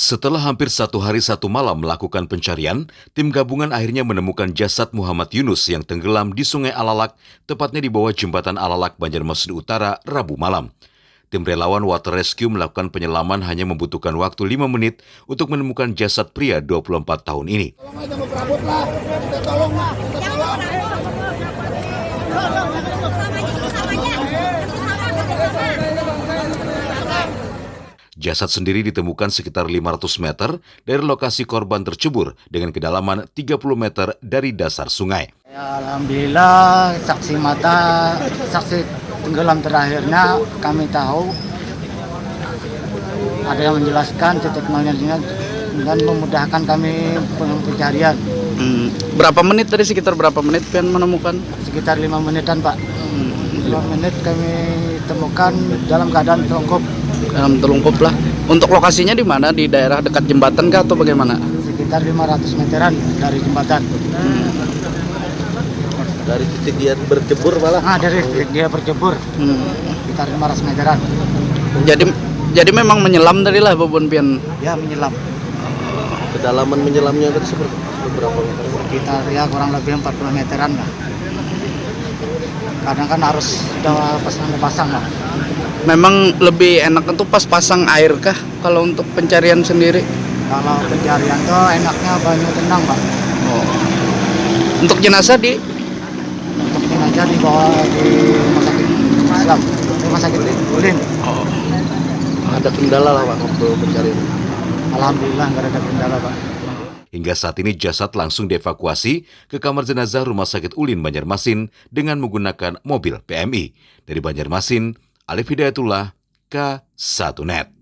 Setelah hampir 1 hari 1 malam melakukan pencarian, tim gabungan akhirnya menemukan jasad Muhammad Yunus yang tenggelam di Sungai Alalak, tepatnya di bawah jembatan Alalak, Banjarmasin Utara, Rabu malam. Tim relawan Water Rescue melakukan penyelaman hanya membutuhkan waktu 5 menit untuk menemukan jasad pria 24 tahun ini. Jasad sendiri ditemukan sekitar 500 meter dari lokasi korban tercebur dengan kedalaman 30 meter dari dasar sungai. Alhamdulillah, saksi tenggelam terakhirnya kami tahu. Ada yang menjelaskan titik nolnya dan memudahkan kami pencarian. Berapa menit tadi, sekitar berapa menit pian menemukan? Sekitar 5 menitan, Pak. 5 menit kami temukan dalam keadaan terungkup. Terlungkup lah. Untuk lokasinya di mana? Di daerah dekat jembatan kah atau bagaimana? Sekitar 500 meteran dari jembatan. Dari titik dia berjebur malah? Dari titik dia berjebur. Sekitar 500 meteran. Jadi memang menyelam tadi lah Bobon pian. Ya, menyelam. Kedalaman menyelamnya itu seperti berapa meter? Sekitar ya kurang lebih 40 meteran lah. Kadang kan harus sudah pasang lah. Memang lebih enak itu pas pasang air kah kalau untuk pencarian sendiri? Kalau pencarian tuh enaknya banyu tenang, Pak. Untuk jenazah Untuk jenazah dibawa di rumah sakit Ulin. Ada kendala lah Pak waktu pencarian? Alhamdulillah nggak ada kendala, Pak. Hingga saat ini jasad langsung dievakuasi ke kamar jenazah Rumah Sakit Ulin Banjarmasin dengan menggunakan mobil PMI. Dari Banjarmasin, Alif Hidayatullah, K1net.